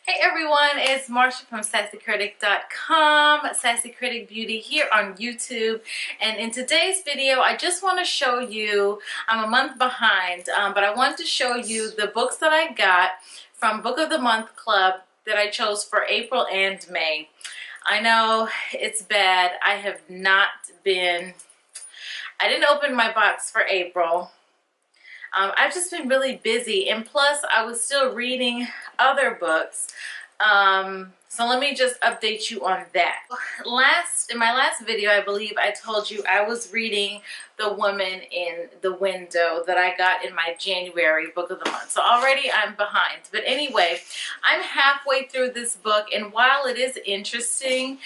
Hey everyone, it's Marsha from SassyCritic.com, Sassy Critic Beauty here on YouTube. And in today's video, I just want to show you, I'm a month behind, but I want to show you the books that I got from Book of the Month Club that I chose for April and May. I know it's bad. I didn't open my box for April. I've just been really busy, and plus I was still reading other books. So let me just update you on that. In my last video, I believe I told you I was reading The Woman in the Window that I got in my January book of the month. So already I'm behind. But anyway, I'm halfway through this book, and while it is interesting,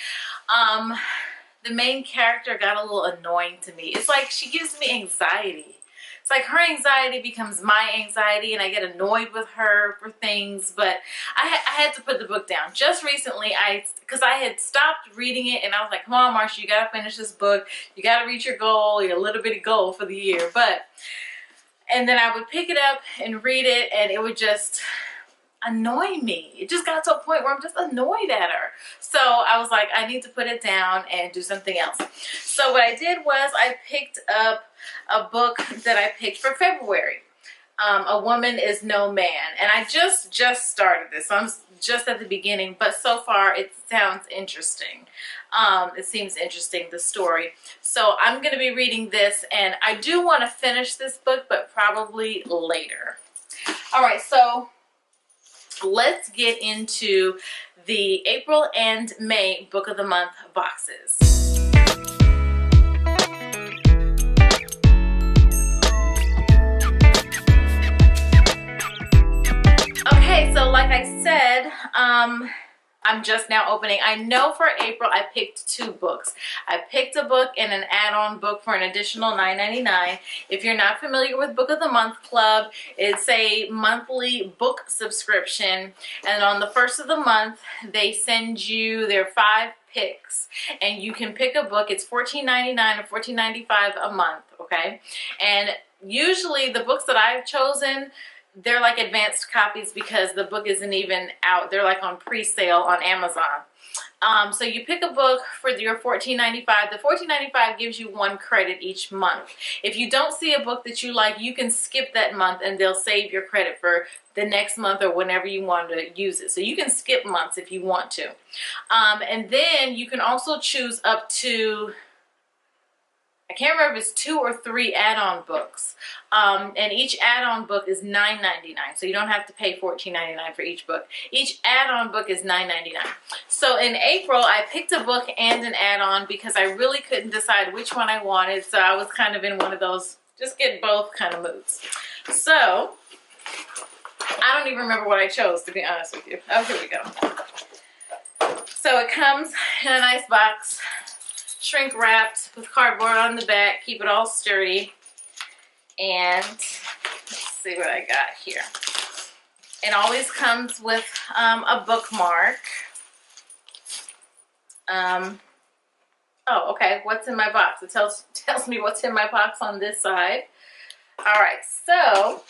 the main character got a little annoying to me. It's like she gives me anxiety. It's like her anxiety becomes my anxiety, and I get annoyed with her for things, but I had to put the book down. Just recently, because I had stopped reading it, and I was like, come on, Marsha, you gotta finish this book. You gotta reach your goal, your little bitty goal for the year. And then I would pick it up and read it, and it would just annoy me. It just got to a point where I'm just annoyed at her. So I was like, I need to put it down and do something else. So what I did was I picked up a book that I picked for February. A Woman is No Man. And I just started this. So I'm just at the beginning, but so far it sounds interesting. It seems interesting, the story. So I'm going to be reading this, and I do want to finish this book, but probably later. All right, so let's get into the April and May Book of the Month boxes. Okay, so like I said, I'm just now opening. I know for April I picked two books. I picked a book and an add-on book for an additional $9.99. If you're not familiar with Book of the Month Club, it's a monthly book subscription, and on the first of the month they send you their 5 picks, and you can pick a book. It's $14.99 or $14.95 a month, okay? And usually the books that I've chosen, they're like advanced copies because the book isn't even out. They're like on pre-sale on Amazon. So you pick a book for your $14.95. The $14.95 gives you 1 credit each month. If you don't see a book that you like, you can skip that month and they'll save your credit for the next month or whenever you want to use it. So you can skip months if you want to. And then you can also choose up to, I can't remember if it's 2 or 3 add-on books. And each add-on book is $9.99. So you don't have to pay $14.99 for each book. Each add-on book is $9.99. So in April, I picked a book and an add-on because I really couldn't decide which one I wanted. So I was kind of in one of those just get both kind of moods. So I don't even remember what I chose, to be honest with you. Oh, here we go. So it comes in a nice box, shrink wrapped with cardboard on the back, keep it all sturdy. And let's see what I got here. It always comes with a bookmark. Oh, okay, what's in my box? It tells me what's in my box on this side. All right, so,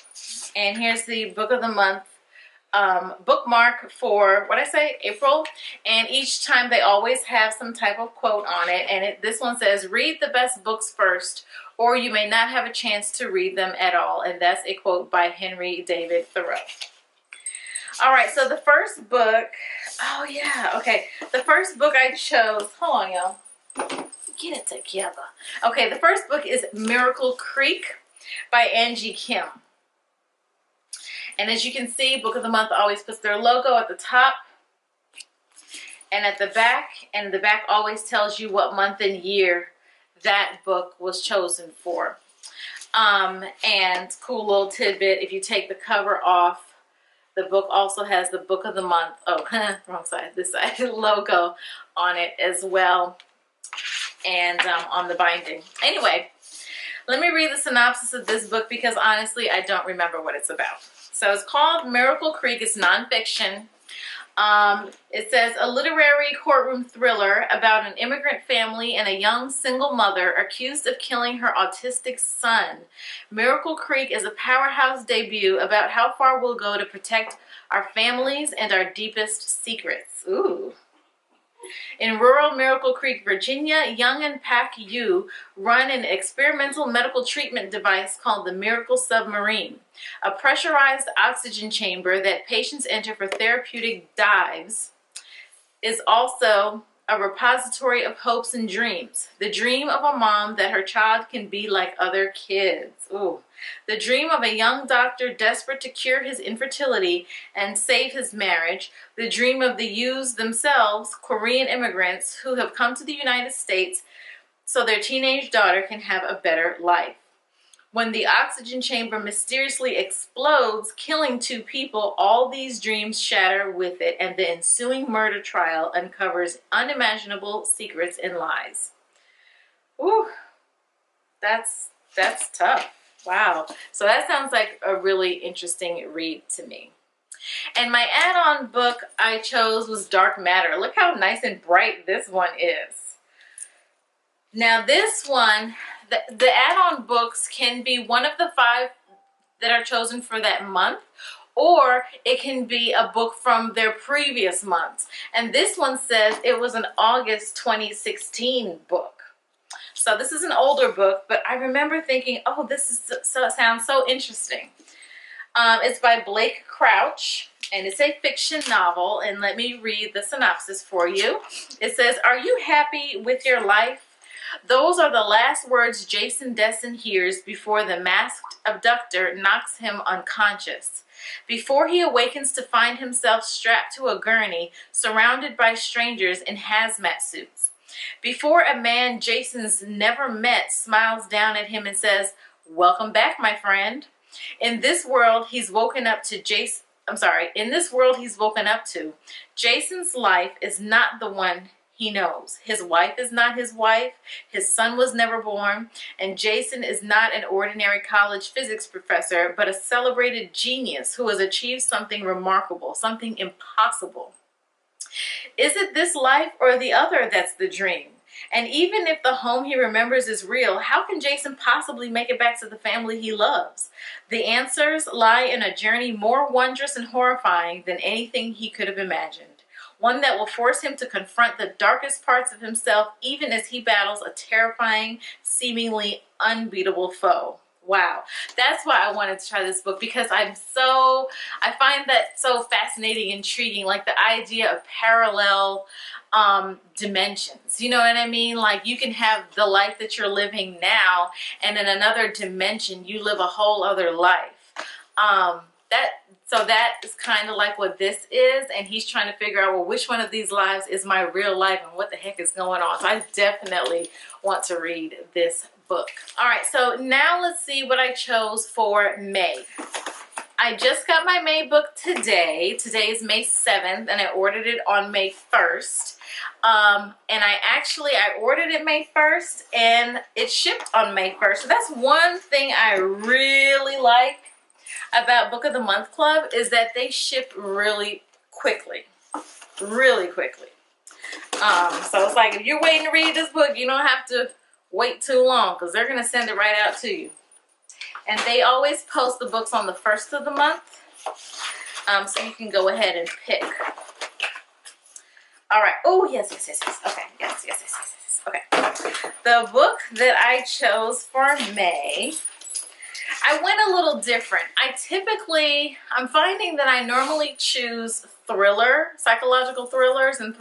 and here's the Book of the Month bookmark for, what I say, April, and each time they always have some type of quote on it, and this one says, read the best books first, or you may not have a chance to read them at all, and that's a quote by Henry David Thoreau. All right, so the first book, oh yeah, okay, the first book I chose, hold on y'all, get it together. Okay, the first book is Miracle Creek by Angie Kim. And as you can see, Book of the Month always puts their logo at the top and at the back. And the back always tells you what month and year that book was chosen for. And cool little tidbit, if you take the cover off, the book also has the Book of the Month, oh, wrong side, this side, logo on it as well. And on the binding. Anyway, let me read the synopsis of this book because honestly, I don't remember what it's about. So it's called Miracle Creek. It's nonfiction. It says a literary courtroom thriller about an immigrant family and a young single mother accused of killing her autistic son. Miracle Creek is a powerhouse debut about how far we'll go to protect our families, and our deepest secrets. Ooh. In rural Miracle Creek, Virginia, Young and Pak Yu run an experimental medical treatment device called the Miracle Submarine, a pressurized oxygen chamber that patients enter for therapeutic dives. Is also a repository of hopes and dreams. The dream of a mom that her child can be like other kids. Ooh. The dream of a young doctor desperate to cure his infertility and save his marriage. The dream of the Yus themselves, Korean immigrants who have come to the United States so their teenage daughter can have a better life. When the oxygen chamber mysteriously explodes, killing 2 people, all these dreams shatter with it, and the ensuing murder trial uncovers unimaginable secrets and lies. Ooh, that's tough. Wow. So that sounds like a really interesting read to me. And my add-on book I chose was Dark Matter. Look how nice and bright this one is. Now this one, the add-on books can be one of the 5 that are chosen for that month, or it can be a book from their previous months. And this one says it was an August 2016 book. So this is an older book, but I remember thinking, oh, this is sounds so interesting. It's by Blake Crouch, and it's a fiction novel. And let me read the synopsis for you. It says, "Are you happy with your life? Those are the last words Jason Desson hears before the masked abductor knocks him unconscious. Before he awakens to find himself strapped to a gurney, surrounded by strangers in hazmat suits. Before a man Jason's never met smiles down at him and says, 'Welcome back, my friend.' In this world he's woken up to, Jason's life is not the one he knows. His wife is not his wife, his son was never born, and Jason is not an ordinary college physics professor, but a celebrated genius who has achieved something remarkable, something impossible. Is it this life or the other that's the dream? And even if the home he remembers is real, how can Jason possibly make it back to the family he loves? The answers lie in a journey more wondrous and horrifying than anything he could have imagined. One that will force him to confront the darkest parts of himself, even as he battles a terrifying, seemingly unbeatable foe." Wow, that's why I wanted to try this book, because I find that so fascinating, intriguing, like the idea of parallel dimensions. You know what I mean? Like you can have the life that you're living now, and in another dimension, you live a whole other life. So that is kind of like what this is, and he's trying to figure out, well, which one of these lives is my real life and what the heck is going on. So I definitely want to read this book. All right, so now let's see what I chose for May. I just got my May book today. Today is May 7th, and I ordered it on May 1st. And I ordered it May 1st, and it shipped on May 1st. So that's one thing I really like about Book of the Month Club, is that they ship really quickly. Really quickly. So it's like, if you're waiting to read this book, you don't have to wait too long, because they're going to send it right out to you. And they always post the books on the 1st of the month, so you can go ahead and pick. All right. Oh, yes. Okay. Yes. Okay. The book that I chose for May, I went a little different. I'm finding that I normally choose psychological thrillers, and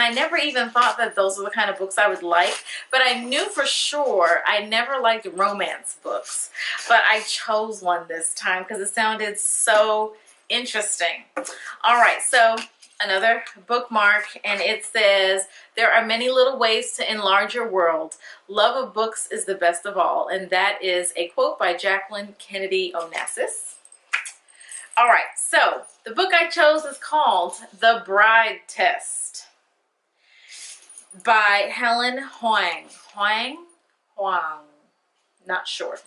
I never even thought that those were the kind of books I would like, but I knew for sure I never liked romance books, but I chose one this time because it sounded so interesting. All right, so another bookmark, and it says, "There are many little ways to enlarge your world. Love of books is the best of all." And that is a quote by Jacqueline Kennedy Onassis. All right, so the book I chose is called The Bride Test by Helen Hoang. Hoang, not sure.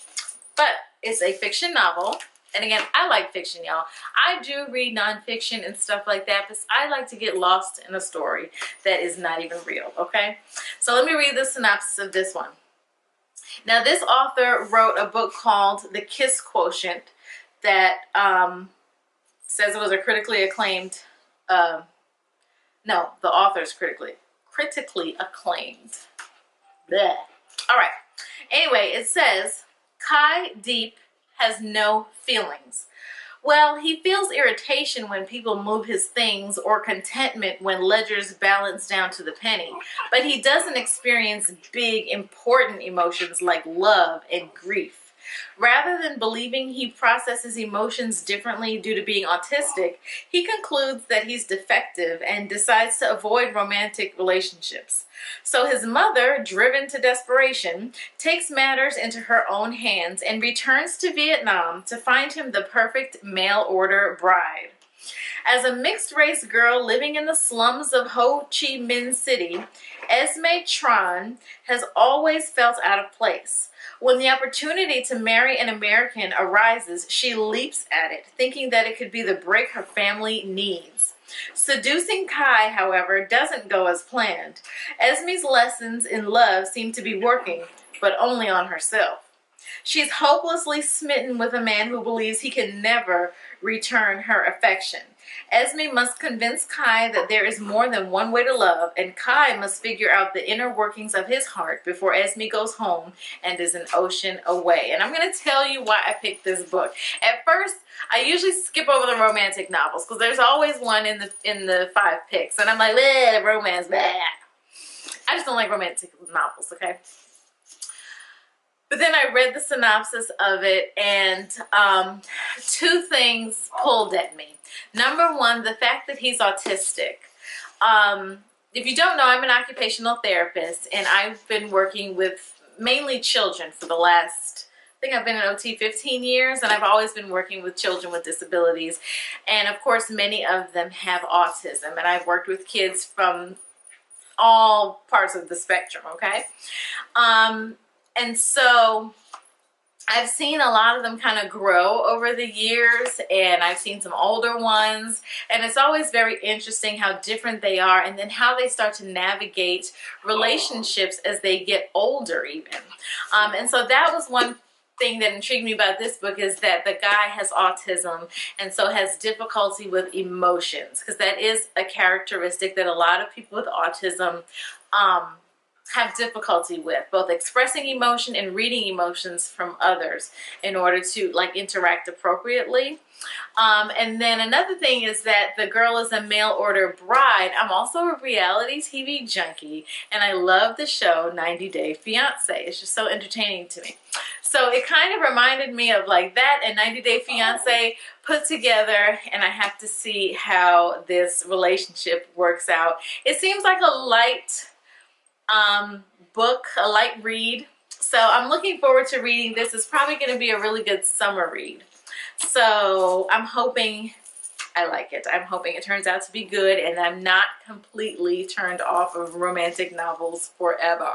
But it's a fiction novel. And again, I like fiction, y'all. I do read nonfiction and stuff like that, but I like to get lost in a story that is not even real, okay? So let me read the synopsis of this one. Now, this author wrote a book called The Kiss Quotient that Says it was a critically acclaimed, no, the author's critically acclaimed. Blech. All right. Anyway, it says, Kai Deep has no feelings. Well, he feels irritation when people move his things or contentment when ledgers balance down to the penny. But he doesn't experience big, important emotions like love and grief. Rather than believing he processes emotions differently due to being autistic, he concludes that he's defective and decides to avoid romantic relationships. So his mother, driven to desperation, takes matters into her own hands and returns to Vietnam to find him the perfect mail-order bride. As a mixed-race girl living in the slums of Ho Chi Minh City, Esme Tran has always felt out of place. When the opportunity to marry an American arises, she leaps at it, thinking that it could be the break her family needs. Seducing Kai, however, doesn't go as planned. Esme's lessons in love seem to be working, but only on herself. She's hopelessly smitten with a man who believes he can never return her affection. Esme must convince Kai that there is more than one way to love, and Kai must figure out the inner workings of his heart before Esme goes home and is an ocean away. And I'm going to tell you why I picked this book. At first, I usually skip over the romantic novels because there's always one in the 5 picks, and I'm like, bleh, romance, bleh. I just don't like romantic novels, okay? But then I read the synopsis of it, and 2 things pulled at me. Number 1, the fact that he's autistic. If you don't know, I'm an occupational therapist, and I've been working with mainly children for the last, I think I've been in OT 15 years, and I've always been working with children with disabilities. And of course, many of them have autism, and I've worked with kids from all parts of the spectrum, okay? And so I've seen a lot of them kind of grow over the years, and I've seen some older ones, and it's always very interesting how different they are, and then how they start to navigate relationships as they get older even. And so that was one thing that intrigued me about this book, is that the guy has autism and so has difficulty with emotions, because that is a characteristic that a lot of people with autism have difficulty with, both expressing emotion and reading emotions from others in order to like interact appropriately. And then another thing is that the girl is a mail order bride. I'm also a reality TV junkie, and I love the show 90 Day Fiance. It's just so entertaining to me. So it kind of reminded me of like that and 90 Day Fiance put together, and I have to see how this relationship works out. It seems like a light book, a light read. So I'm looking forward to reading this. It's probably going to be a really good summer read. So I'm hoping I like it. I'm hoping it turns out to be good, and I'm not completely turned off of romantic novels forever.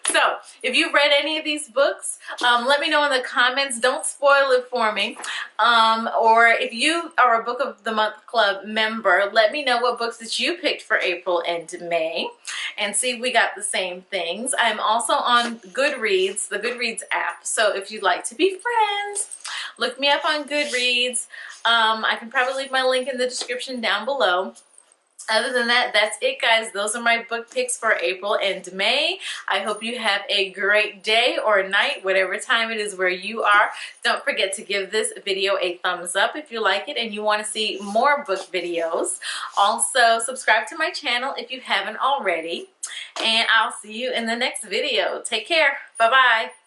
So if you've read any of these books, let me know in the comments. Don't spoil it for me. Or if you are a Book of the Month Club member, let me know what books that you picked for April and May, and see if we got the same things. I'm also on Goodreads, the Goodreads app. So if you'd like to be friends, look me up on Goodreads. I can probably leave my link in the description down below. Other than that, that's it, guys. Those are my book picks for April and May. I hope you have a great day or night, whatever time it is where you are. Don't forget to give this video a thumbs up if you like it and you want to see more book videos. Also, subscribe to my channel if you haven't already. And I'll see you in the next video. Take care. Bye-bye.